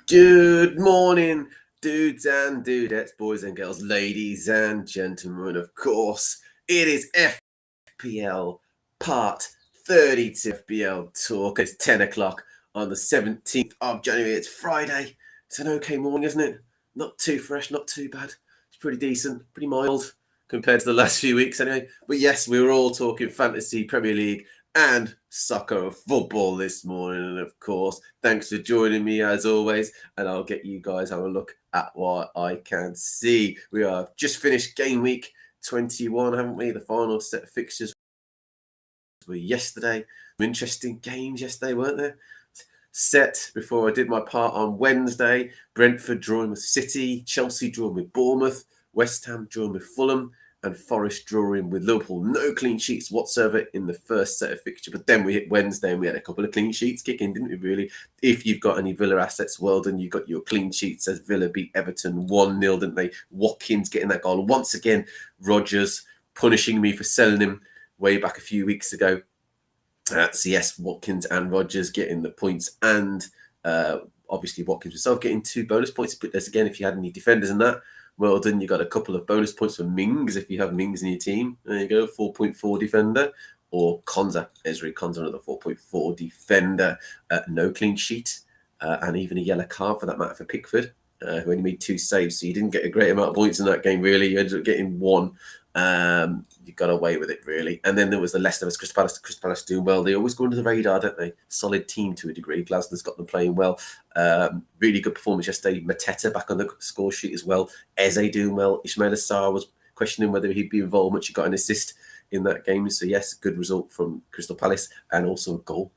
Good morning, dudes and dudettes, boys and girls, ladies and gentlemen. Of course, it is FPL part 32 FPL talk. It's 10 o'clock on the 17th of January. It's Friday. It's an okay morning, isn't it? Not too fresh, not too bad. It's pretty decent, pretty mild compared to the last few weeks anyway. But yes, we were all talking fantasy, Premier League, and soccer and football this morning. And of course, thanks for joining me as always. And I'll get you guys have a look at what I can see. We have just finished game week 21, haven't we? The final set of fixtures were yesterday. Some interesting games yesterday, weren't there? Set before I did my part on Wednesday. Brentford drawing with City, Chelsea drawing with Bournemouth, West Ham drawing with Fulham, and Forest drawing with Liverpool. No clean sheets whatsoever in the first set of fixture. But then we hit Wednesday and we had a couple of clean sheets kicking, didn't we, really? If you've got any Villa assets, well done. You got your clean sheets as Villa beat Everton 1-0, didn't they? Watkins getting that goal. Once again, Rodgers punishing me for selling him way back a few weeks ago. So yes, Watkins and Rodgers getting the points, and obviously Watkins himself getting 2 bonus points. But there's again, if you had any defenders in that, well done. You got a couple of bonus points for Mings if you have Mings in your team. There you go, 4.4 defender, or Konza, Ezri Konza, another 4.4 defender. No clean sheet, and even a yellow card for that matter for Pickford, who only made 2 saves. So you didn't get a great amount of points in that game, really. You ended up getting 1. You got away with it, really. And then there was the Leicester vs Crystal Palace doing well. They always go under the radar, don't they? Solid team to a degree. Glasner's got them playing well. Really good performance yesterday. Mateta back on the score sheet as well. Eze doing well. Ismail Assar was questioning whether he'd be involved much. He got an assist in that game. So yes, good result from Crystal Palace, and also a goal.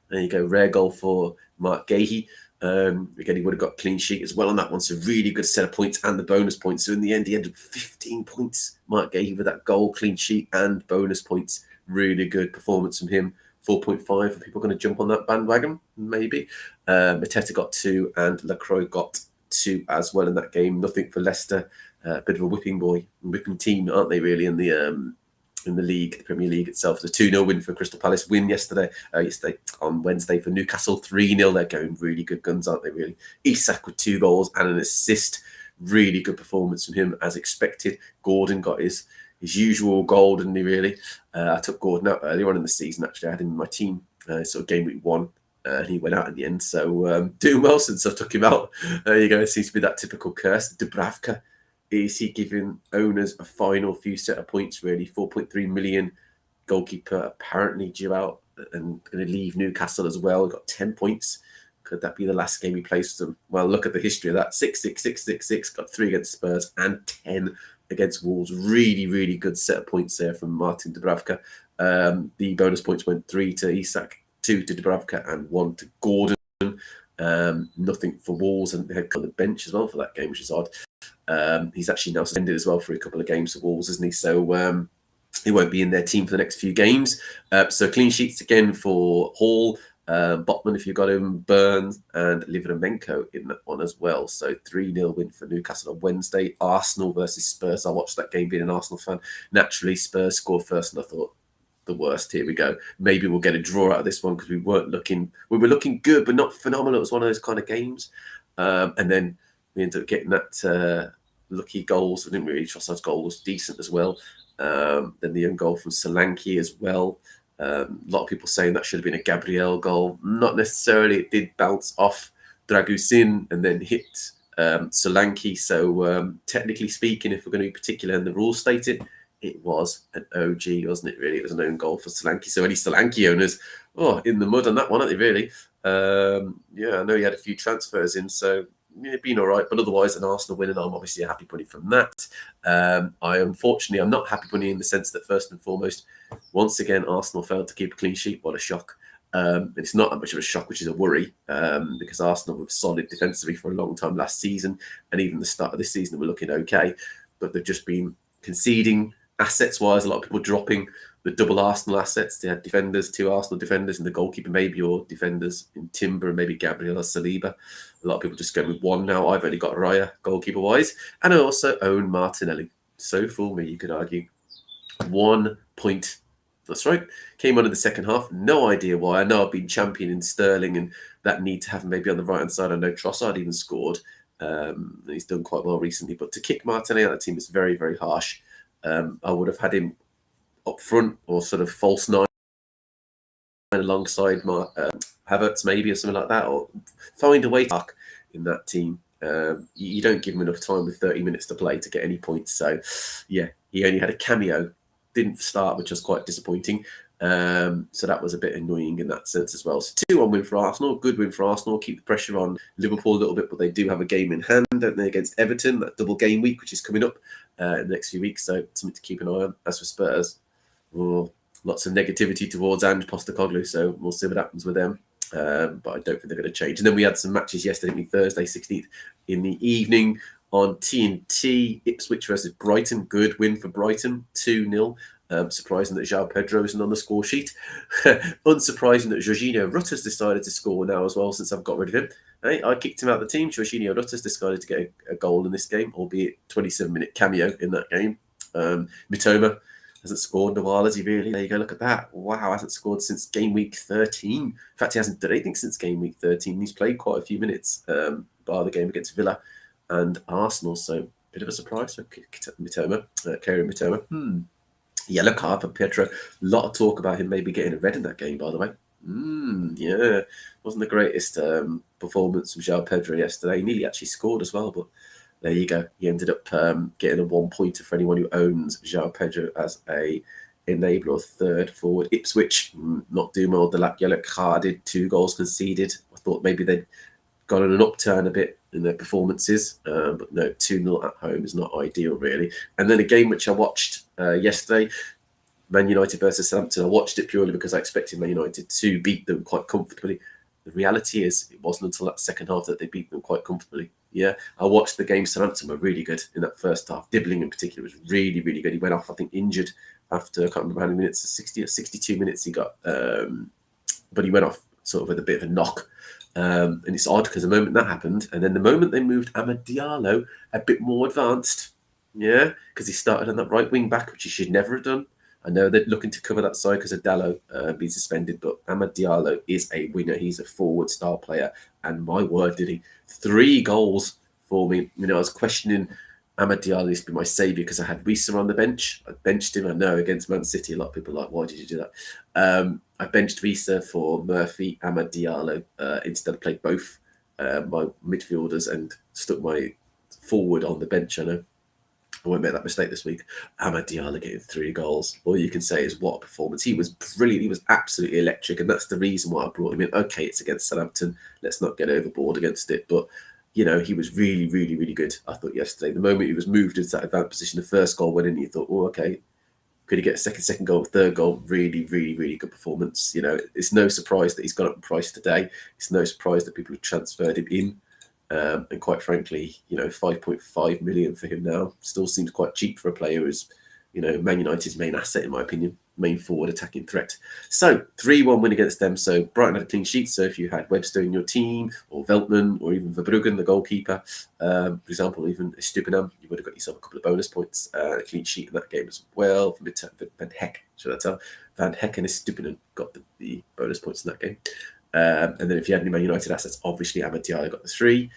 There you go. Rare goal for Mark Gahey. Again, he would have got clean sheet as well on that one. So really good set of points and the bonus points. So in the end, he ended with 15 points. Mark Gahey with that goal, clean sheet, and bonus points. Really good performance from him. 4.5 for people going to jump on that bandwagon, maybe. Mateta got 2 and Lacroix got 2 as well in that game. Nothing for Leicester. Bit of a whipping team, aren't they, really, in the league, the Premier League itself. The 2-0 win for Crystal Palace, win yesterday on Wednesday for Newcastle, 3-0. They're going really good guns, aren't they, really? Isak with 2 goals and an assist. Really good performance from him, as expected. Gordon got his usual goal, didn't he, really? I took Gordon out earlier on in the season, actually. I had him in my team, sort of game week 1. And he went out in the end. So doing well since I took him out. There you go. It seems to be that typical curse. Dubravka, is he giving owners a final few set of points, really? 4.3 million. Goalkeeper apparently due out and going to leave Newcastle as well. Got 10 points. Could that be the last game he plays for them? Well, look at the history of that. 6-6, 6-6, got 3 against Spurs and 10 against Wolves. Really, really good set of points there from Martin Dubravka. The bonus points went 3 to Isak, 2 to Dubravka, and 1 to Gordon. Nothing for Wolves, and they had on the bench as well for that game, which is odd. He's actually now suspended as well for a couple of games for Wolves, isn't he? So he won't be in their team for the next few games. So clean sheets again for Hall, Botman if you've got him, Burns, and Livramento in that one as well. So 3-0 win for Newcastle on Wednesday. Arsenal versus Spurs. I watched that game being an Arsenal fan. Naturally, Spurs scored first, and I thought, the worst. Here we go. Maybe we'll get a draw out of this one because we were looking good, but not phenomenal. It was one of those kind of games. And then we ended up getting that lucky goal. So I didn't really trust. Trossard's goal was decent as well. Then the own goal from Solanke as well. A lot of people saying that should have been a Gabriel goal. Not necessarily. It did bounce off Dragusin and then hit Solanke. So technically speaking, if we're going to be particular, and the rules stated, it was an OG, wasn't it, really? It was an own goal for Solanke. So any Solanke owners, in the mud on that one, aren't they, really? I know he had a few transfers in, so been all right. But otherwise, an Arsenal win, and I'm obviously a happy bunny from that. Unfortunately, I'm not happy bunny in the sense that, first and foremost, once again, Arsenal failed to keep a clean sheet. What a shock. It's not that much of a shock, which is a worry, because Arsenal were solid defensively for a long time last season, and even the start of this season, they were looking okay. But they've just been conceding. Assets-wise, a lot of people dropping the double Arsenal assets. They had defenders, 2 Arsenal defenders, and the goalkeeper maybe, or defenders in Timber and maybe Gabriel or Saliba. A lot of people just go with 1 now. I've only got Raya, goalkeeper-wise. And I also own Martinelli. So fool me, you could argue. 1 point That's right. Came on in the second half. No idea why. I know I've been championing Sterling and that need to have him maybe on the right-hand side. I know Trossard even scored. He's done quite well recently. But to kick Martinelli out of the team is very, very harsh. I would have had him up front or sort of false nine alongside Havertz maybe or something like that, or find a way to talk in that team. You don't give him enough time with 30 minutes to play to get any points. So, yeah, he only had a cameo, didn't start, which was quite disappointing. So that was a bit annoying in that sense as well. So 2-1 win for Arsenal, good win for Arsenal. Keep the pressure on Liverpool a little bit, but they do have a game in hand, don't they, against Everton, that double game week, which is coming up in the next few weeks. So something to keep an eye on. As for Spurs, lots of negativity towards Ange Postecoglou, so we'll see what happens with them. But I don't think they're going to change. And then we had some matches yesterday, Thursday, 16th, in the evening on TNT. Ipswich versus Brighton. Good win for Brighton, 2-0. Surprising that João Pedro isn't on the score sheet. Unsurprising that Jorginho Rutter's decided to score now as well since I've got rid of him. Hey, I kicked him out of the team. Jorginho Rutter's decided to get a goal in this game, albeit 27-minute cameo in that game. Mitoma hasn't scored in a while, has he really? There you go, look at that. Wow, hasn't scored since game week 13. In fact, he hasn't done anything since game week 13. He's played quite a few minutes, bar the game against Villa and Arsenal. So, bit of a surprise for Mitoma, Karim Mitoma. Yellow card for Pedro. A lot of talk about him maybe getting a red in that game, by the way. Yeah, wasn't the greatest performance from João Pedro yesterday. He nearly actually scored as well, but there you go. He ended up getting a 1-pointer for anyone who owns João Pedro as a enabler or third forward. Ipswich, not doing well. The yellow carded, 2 goals conceded. I thought maybe they'd gone on an upturn a bit in their performances, but no, 2-0 at home is not ideal, really. And then a game which I watched yesterday, Man United versus Southampton. I watched it purely because I expected Man United to beat them quite comfortably. The reality is, it wasn't until that second half that they beat them quite comfortably. Yeah, I watched the game. Southampton were really good in that first half. Dibbling in particular was really, really good. He went off, I think, injured after, I can't remember how many minutes, 60 or 62 minutes he got. But he went off sort of with a bit of a knock. And it's odd because the moment that happened, and then the moment they moved Amad Diallo a bit more advanced, yeah, because he started on that right wing back, which he should never have done. I know they're looking to cover that side because of Dallo being suspended, but Amad Diallo is a winger. He's a forward style player. And my word, did he. 3 goals for me. You know, I was questioning Amad Diallo used to be my saviour because I had Wissa on the bench. I benched him, I know, against Man City. A lot of people are like, why did you do that? I benched Wissa for Murphy, Amad Diallo. Instead, I played both my midfielders and stuck my forward on the bench, I know. I won't make that mistake this week. Amad Diallo getting 3 goals. All you can say is what a performance. He was brilliant. He was absolutely electric. And that's the reason why I brought him in. Okay, it's against Southampton. Let's not get overboard against it. But, you know, he was really, really, really good, I thought, yesterday. The moment he was moved into that advanced position, the first goal went in, you thought, oh, okay, could he get a second goal, third goal? Really, really, really good performance. You know, it's no surprise that he's gone up in price today. It's no surprise that people have transferred him in. And quite frankly, you know, 5.5 million for him now still seems quite cheap for a player who's, you know, Man United's main asset, in my opinion, main forward attacking threat. So 3-1 win against them. So Brighton had a clean sheet. So if you had Webster in your team, or Veltman, or even Verbruggen, the goalkeeper, for example, even Stupenham, you would have got yourself a couple of bonus points, a clean sheet in that game as well. Van Heck, should I tell? Van Heck and Stupenham got the bonus points in that game. And then if you had any Man United assets, obviously Amad Diallo got the 3.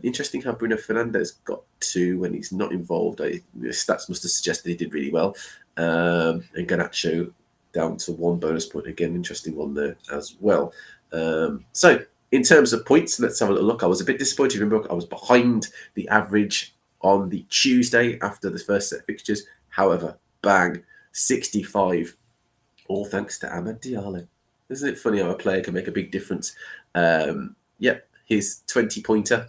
Interesting how Bruno Fernandes got 2 when he's not involved. The stats must have suggested he did really well. And Garnacho down to 1 bonus point. Again, interesting one there as well. So in terms of points, let's have a little look. I was a bit disappointed. Remember, I was behind the average on the Tuesday after the first set of fixtures. However, bang, 65. All thanks to Amad Diallo. Isn't it funny how a player can make a big difference? His 20-pointer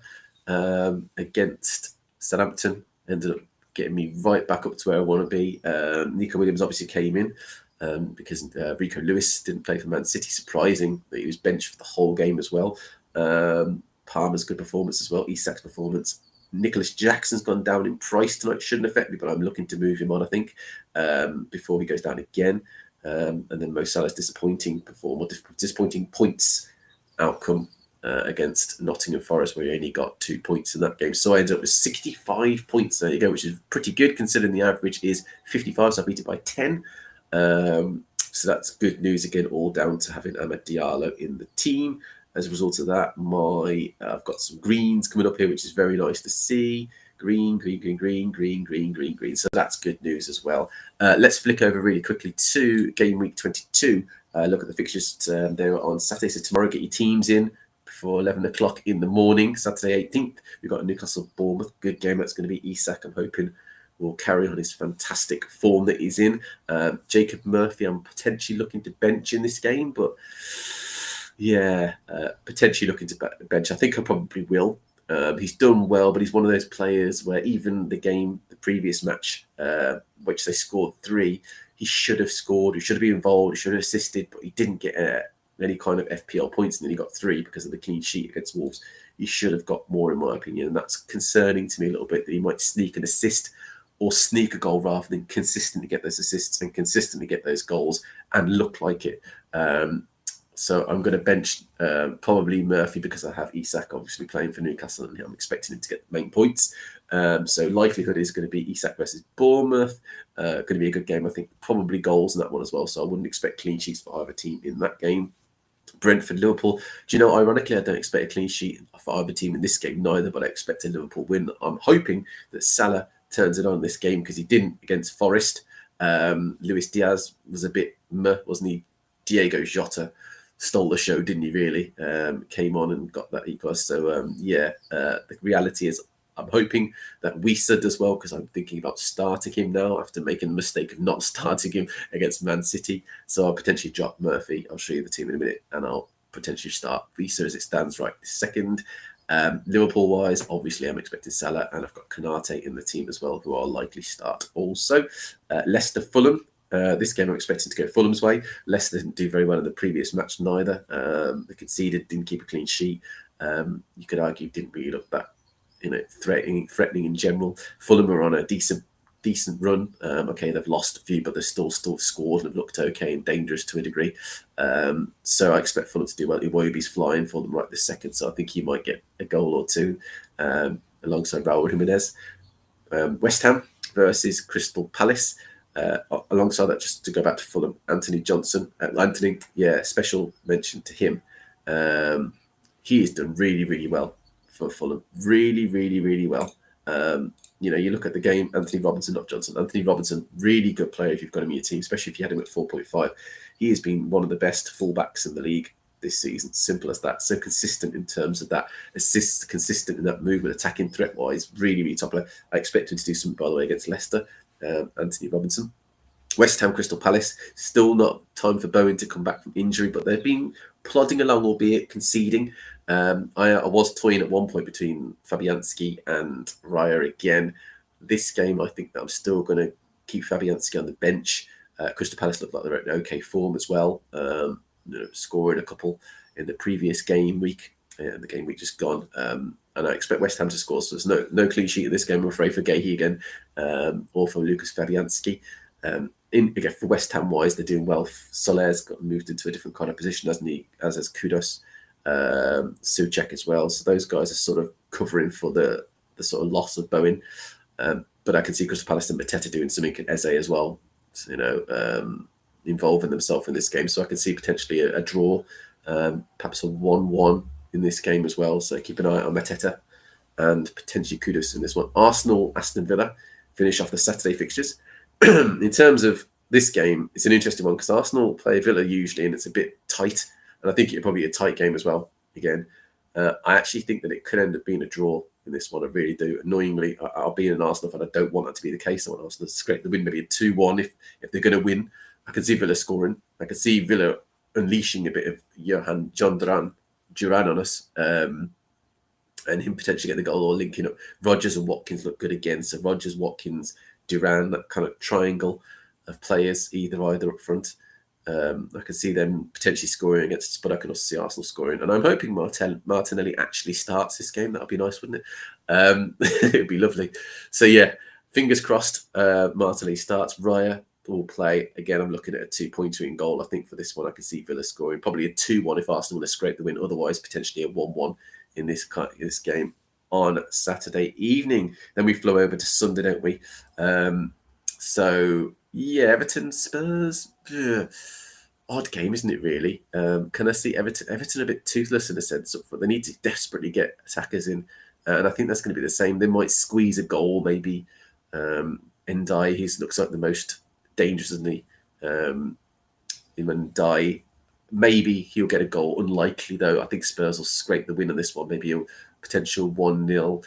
against Southampton ended up getting me right back up to where I want to be. Nico Williams obviously came in because Rico Lewis didn't play for Man City. Surprising that he was benched for the whole game as well. Palmer's good performance as well. Isak's performance. Nicholas Jackson's gone down in price tonight. Shouldn't affect me, but I'm looking to move him on, I think, before he goes down again. And then Mo Salah's disappointing points outcome against Nottingham Forest, where he only got 2 points in that game. So I ended up with 65 points. There you go, which is pretty good considering the average is 55. So I beat it by 10. So that's good news again, all down to having Amad Diallo in the team. As a result of that, I've got some greens coming up here, which is very nice to see. Green. So that's good news as well. Let's flick over really quickly to game week 22. Look at the fixtures there on Saturday. So tomorrow, get your teams in before 11 o'clock in the morning. Saturday 18th, we've got Newcastle Bournemouth. Good game. That's going to be Isak. I'm hoping will carry on his fantastic form that he's in. Jacob Murphy, I'm potentially looking to bench in this game, but yeah, potentially looking to bench. I think I probably will. He's done well, but he's one of those players where even the previous match, which they scored 3, he should have scored, he should have been involved, he should have assisted, but he didn't get any kind of FPL points, and then he got 3 because of the clean sheet against Wolves. He should have got more, in my opinion, and that's concerning to me a little bit, that he might sneak an assist or sneak a goal rather than consistently get those assists and consistently get those goals and look like it. So I'm going to bench probably Murphy because I have Isak obviously playing for Newcastle and I'm expecting him to get the main points. So likelihood is going to be Isak versus Bournemouth. Going to be a good game. I think probably goals in that one as well. So I wouldn't expect clean sheets for either team in that game. Brentford, Liverpool. Do you know, ironically, I don't expect a clean sheet for either team in this game neither, but I expect a Liverpool win. I'm hoping that Salah turns it on this game because he didn't against Forest. Luis Diaz was a bit wasn't he? Diego Jota stole the show, didn't he, really? Came on and got that equaliser. So, the reality is I'm hoping that Wiesa does well because I'm thinking about starting him now after making the mistake of not starting him against Man City. So I'll potentially drop Murphy. I'll show you the team in a minute and I'll potentially start Wiesa as it stands right this second. Liverpool-wise, obviously, I'm expecting Salah, and I've got Konate in the team as well, who I'll likely start also. Leicester-Fulham. This game I'm expecting to go Fulham's way. Leicester didn't do very well in the previous match neither. They conceded, didn't keep a clean sheet. You could argue didn't really look that threatening in general. Fulham are on a decent run. Okay, they've lost a few, but they've still scored and have looked okay and dangerous to a degree. So I expect Fulham to do well. Iwobi's flying for them right this second, so I think he might get a goal or two alongside Raúl Jiménez. West Ham versus Crystal Palace. Alongside that, just to go back to Fulham, Anthony Johnson. Special mention to him. He has done really, really well for Fulham. Really, really, really well. You look at the game, Anthony Robinson, not Johnson. Anthony Robinson, really good player if you've got him in your team, especially if you had him at 4.5. He has been one of the best fullbacks in the league this season. Simple as that. So consistent in terms of that assists, consistent in that movement, attacking threat-wise, really, really top player. I expect him to do something, by the way, against Leicester. Anthony Robinson. West Ham, Crystal Palace. Still not time for Bowen to come back from injury, but they've been plodding along, albeit conceding. I was toying at one point between Fabianski and Raya again. This game, I think that I'm still going to keep Fabianski on the bench. Crystal Palace look like they're in okay form as well, scoring a couple in the previous game week. The game week just gone. And I expect West Ham to score, so there's no clean sheet in this game, I'm afraid, for Gahey again, or for Lucas Fabianski. Again, for West Ham wise, they're doing well. Soler's got moved into a different kind of position, hasn't he? As has Kudus, Souček as well. So those guys are sort of covering for the sort of loss of Bowen. But I can see Crystal Palace and Mateta doing something at Eze as well, involving themselves in this game. So I can see potentially a draw, perhaps a 1-1 in this game as well. So keep an eye on Mateta and potentially Kudus in this one. Arsenal, Aston Villa finish off the Saturday fixtures. In terms of this game, it's an interesting one because Arsenal play Villa usually, and it's a bit tight. And I think it'll probably be a tight game as well. Again, I actually think that it could end up being a draw in this one. I really do. Annoyingly, I'll be an Arsenal fan. I don't want that to be the case. I want Arsenal to scrape the win, maybe a 2-1 if they're going to win. I can see Villa scoring. I can see Villa unleashing a bit of John Duran on us, and him potentially getting the goal or linking up. Rodgers and Watkins look good again. So Rodgers, Watkins, Duran, that kind of triangle of players, either up front. I can see them potentially scoring against us, but I can also see Arsenal scoring. And I'm hoping Martinelli actually starts this game. That would be nice, wouldn't it? It would be lovely. So, yeah, fingers crossed Martinelli starts. Raya will play. Again, I'm looking at a 2-pointer in goal. I think for this one, I can see Villa scoring. Probably a 2-1 if Arsenal want to scrape the win. Otherwise, potentially a 1-1 in this game on Saturday evening. Then we flow over to Sunday, don't we? Everton, Spurs. odd game, isn't it, really? Can I see Everton a bit toothless in a sense? They need to desperately get attackers in. And I think that's going to be the same. They might squeeze a goal, maybe. Ndai, he looks like the most dangerous, isn't he? Ndai, maybe he'll get a goal. Unlikely, though. I think Spurs will scrape the win on this one. Maybe a potential 1-0,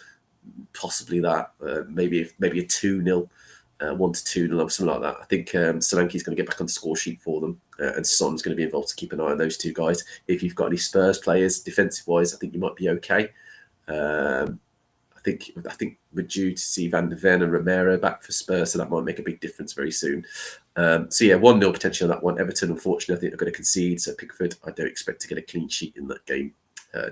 possibly that. Maybe a 2-0. 1-2, something like that. I think Solanke's going to get back on the score sheet for them, and Son's going to be involved to keep an eye on those two guys. If you've got any Spurs players defensive-wise, I think you might be okay. I think we're due to see Van de Ven and Romero back for Spurs, so that might make a big difference very soon. So yeah, 1-0 potential on that one. Everton, unfortunately, I think they're going to concede. So Pickford, I don't expect to get a clean sheet in that game,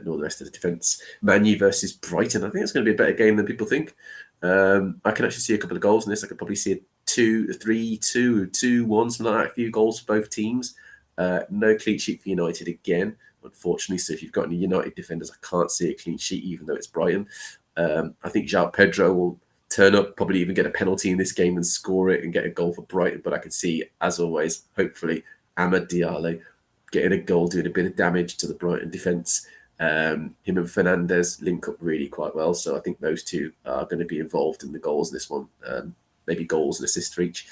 nor the rest of the defence. Man U versus Brighton. I think it's going to be a better game than people think. I can actually see a couple of goals in this. I could probably see a 2-3, 2-1, something like that. A few goals for both teams. No clean sheet for United again, unfortunately. So if you've got any United defenders, I can't see a clean sheet, even though it's Brighton. I think João Pedro will turn up, probably even get a penalty in this game and score it and get a goal for Brighton. But I can see, as always, hopefully, Amad Diallo getting a goal, doing a bit of damage to the Brighton defence. Him and Fernandes link up really quite well. So I think those two are going to be involved in the goals in this one. Maybe goals and assists for each.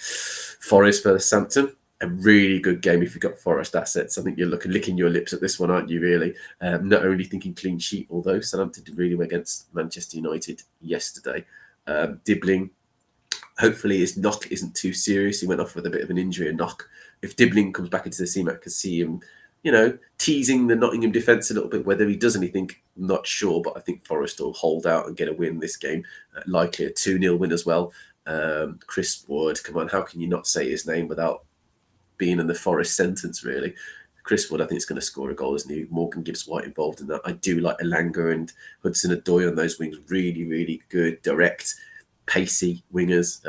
Forest versus Southampton. A really good game if you've got Forest assets. I think you're licking your lips at this one, aren't you, really? Not only thinking clean sheet, although Southampton did really well against Manchester United yesterday. Dibbling, hopefully his knock isn't too serious. He went off with a bit of an injury, a knock. If Dibbling comes back into the team, I can see him, teasing the Nottingham defence a little bit. Whether he does anything, I'm not sure, but I think Forest will hold out and get a win this game. Likely a 2-0 win as well. Chris Wood, come on, how can you not say his name without being in the Forest sentence, really? Chris Wood, I think, is going to score a goal, isn't he? Morgan Gibbs-White involved in that. I do like Elanga and Hudson-Odoi on those wings. Really, really good, direct, pacey wingers.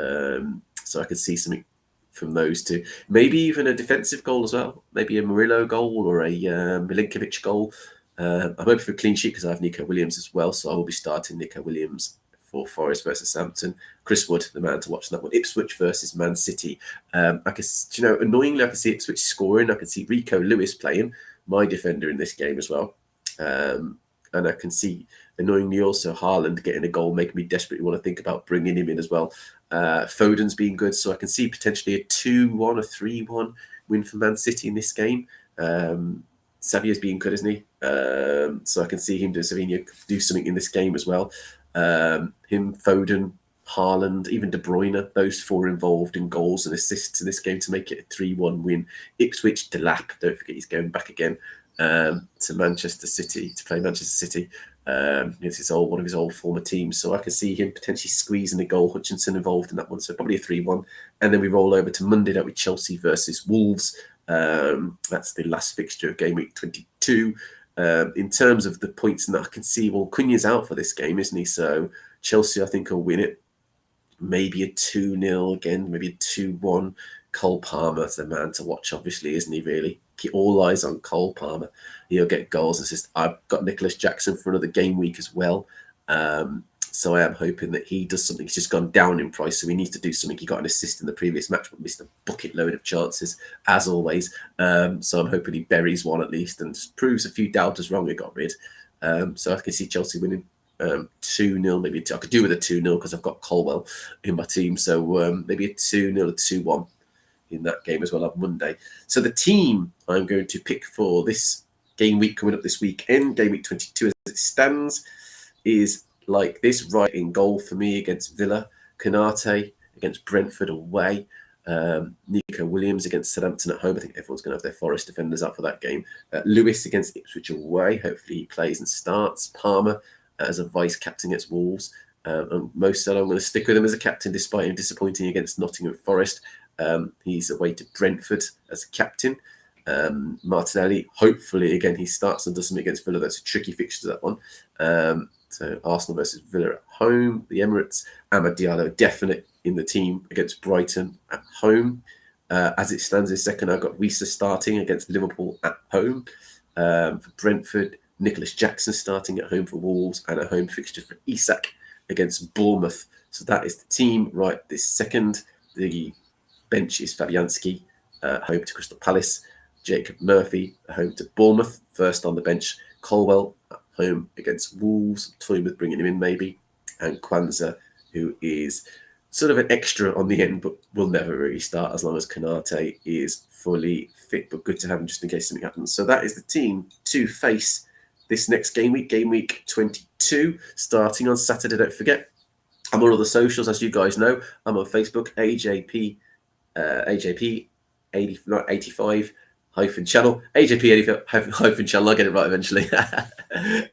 So I could see something from those two. Maybe even a defensive goal as well. Maybe a Murillo goal or a Milinkovic goal. I'm hoping for a clean sheet because I have Nico Williams as well. So I will be starting Nico Williams for Forest versus Southampton. Chris Wood, the man to watch in that one. Ipswich versus Man City. Annoyingly, I can see Ipswich scoring. I can see Rico Lewis playing, my defender in this game as well. And I can see, annoyingly, also Haaland getting a goal, making me desperately want to think about bringing him in as well. Foden's being good, so I can see potentially a 2-1, a 3-1 win for Man City in this game. Savio's being good, isn't he? So I can see him do something in this game as well. Him, Foden, Haaland, even De Bruyne, those four involved in goals and assists in this game to make it a 3-1 win. Ipswich, Delap, don't forget he's going back again to Manchester City, to play Manchester City. It's one of his old former teams, so I can see him potentially squeezing a goal. Hutchinson involved in that one, so probably a 3-1. And then we roll over to Monday night with Chelsea versus Wolves. That's the last fixture of game week 22. In terms of the points, and I can see, Cunha's out for this game, isn't he? So Chelsea, I think, will win it. Maybe a 2-0 again, maybe a 2-1. Cole Palmer's the man to watch, obviously, isn't he, really? Keep all eyes on Cole Palmer. He'll get goals and assists. I've got Nicholas Jackson for another game week as well. So I am hoping that he does something. He's just gone down in price, so he needs to do something. He got an assist in the previous match, but missed a bucket load of chances, as always. So I'm hoping he buries one at least and just proves a few doubters wrong and got rid. So I can see Chelsea winning 2-0, maybe I could do with a 2-0 because I've got Colwell in my team. So maybe a 2-0, a 2-1 in that game as well on Monday. So the team I'm going to pick for this game week coming up this weekend, game week 22 as it stands, is like this: right in goal for me against Villa, Konate against Brentford away, Nico Williams against Southampton at home. I think everyone's going to have their Forest defenders up for that game. Lewis against Ipswich away. Hopefully he plays and starts. Palmer as a vice-captain against Wolves. And Mo Salah, I'm going to stick with him as a captain despite him disappointing against Nottingham Forest. He's away to Brentford as a captain. Martinelli, hopefully, again, he starts and does something against Villa. That's a tricky fixture, that one. So Arsenal versus Villa at home. The Emirates, Amad Diallo, definite in the team against Brighton at home. As it stands in second, I've got Wisa starting against Liverpool at home. For Brentford, Nicholas Jackson starting at home for Wolves, and a home fixture for Isak against Bournemouth. So that is the team right this second. The bench is Fabianski, home to Crystal Palace. Jacob Murphy home to Bournemouth, first on the bench. Colwell at home against Wolves, toying with bringing him in maybe. And Kwanzaa, who is sort of an extra on the end, but will never really start as long as Konate is fully fit. But good to have him just in case something happens. So that is the team to face this next game week 22, starting on Saturday. Don't forget, I'm on all the socials, as you guys know. I'm on Facebook, AJP 85 hyphen channel, AJP 85 hyphen channel. I'll get it right eventually.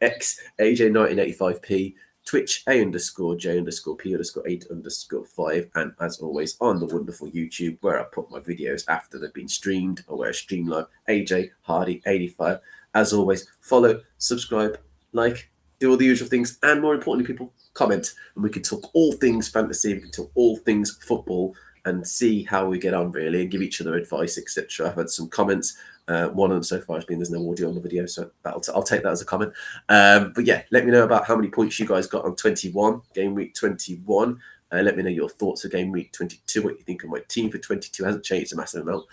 X AJ 1985p. Twitch A_J_P_8_8_5, and as always on the wonderful YouTube, where I put my videos after they've been streamed, or where I stream live, AJ Hardy 85. As always, follow, subscribe, like, do all the usual things, and more importantly, people, comment, and we can talk all things fantasy, we can talk all things football, and see how we get on, really, and give each other advice, etc. I've had some comments. One of them so far has been there's no audio on the video, so I'll take that as a comment. But yeah, let me know about how many points you guys got on 21, game week 21. Let me know your thoughts of game week 22, what you think of my team for 22. Hasn't changed a massive amount.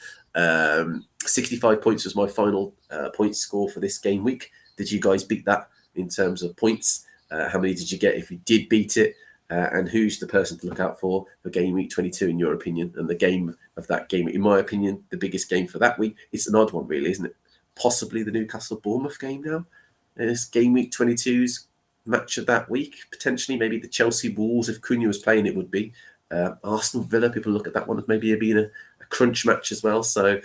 65 points was my final point score for this game week. Did you guys beat that in terms of points? How many did you get if you did beat it? And who's the person to look out for game week 22, in your opinion? And the game of that game, in my opinion, the biggest game for that week. It's an odd one, really, isn't it? Possibly the Newcastle-Bournemouth game now. It's game week 22's match of that week. Potentially, maybe the Chelsea-Wolves, if Cunha was playing, it would be. Arsenal-Villa, people look at that one as maybe being a crunch match as well. So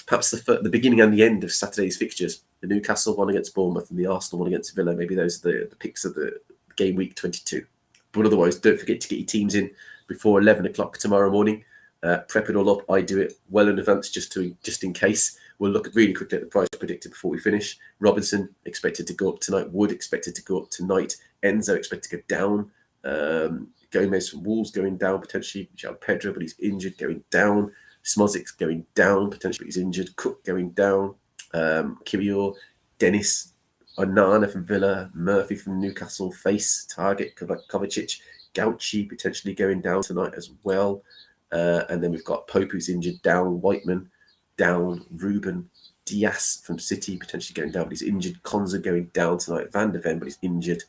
perhaps the beginning and the end of Saturday's fixtures. The Newcastle one against Bournemouth and the Arsenal one against Villa. Maybe those are the picks of the game week 22. But otherwise, don't forget to get your teams in before 11 o'clock tomorrow morning. Prep it all up. I do it well in advance just in case. We'll look really quickly at the price predicted before we finish. Robinson expected to go up tonight. Wood expected to go up tonight. Enzo expected to go down. Gomez from Wolves going down potentially. João Pedro, but he's injured, going down. Smozik's going down potentially, but he's injured. Cook going down. Kiwior, Dennis, Onana from Villa, Murphy from Newcastle, Face, Target, Kovacic, Gauchi potentially going down tonight as well. And then we've got Pope, who's injured, down. Whiteman, down. Ruben, Diaz from City potentially going down, but he's injured. Konza going down tonight. Van de Ven, but he's injured.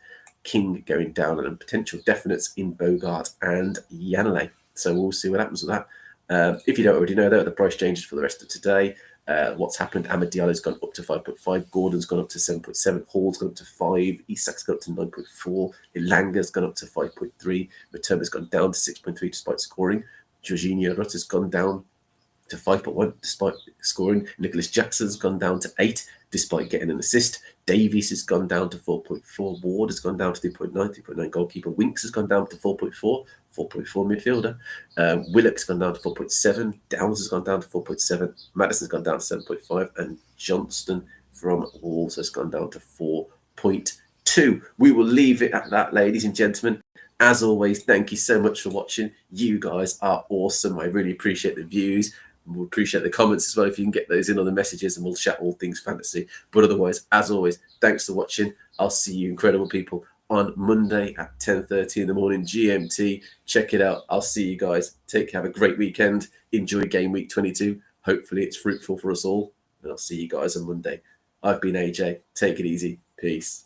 King going down, and potential definites in Bogart and Yanale. So we'll see what happens with that. If you don't already know, though, the price changes for the rest of today. What's happened? Amad Diallo's gone up to 5.5. Gordon's gone up to 7.7. Hall's gone up to 5. Isak's gone up to 9.4. Ilanga's gone up to 5.3. Materna's gone down to 6.3 despite scoring. Jorginho Rutter's gone down to 5.1 despite scoring. Nicholas Jackson's gone down to 8 despite getting an assist. Davies has gone down to 4.4. Ward has gone down to 3.9. 3.9 goalkeeper. Winks has gone down to 4.4. 4.4 midfielder. Willock's gone down to 4.7. Downs has gone down to 4.7. Madison's gone down to 7.5. And Johnston from Wolves has gone down to 4.2. We will leave it at that, ladies and gentlemen. As always, thank you so much for watching. You guys are awesome. I really appreciate the views. We'll appreciate the comments as well if you can get those in on the messages, and we'll chat all things fantasy. But otherwise, as always, thanks for watching. I'll see you incredible people on Monday at 10:30 in the morning GMT. Check it out. I'll see you guys. Take care. Have a great weekend. Enjoy game week 22. Hopefully it's fruitful for us all. And I'll see you guys on Monday. I've been AJ. Take it easy. Peace.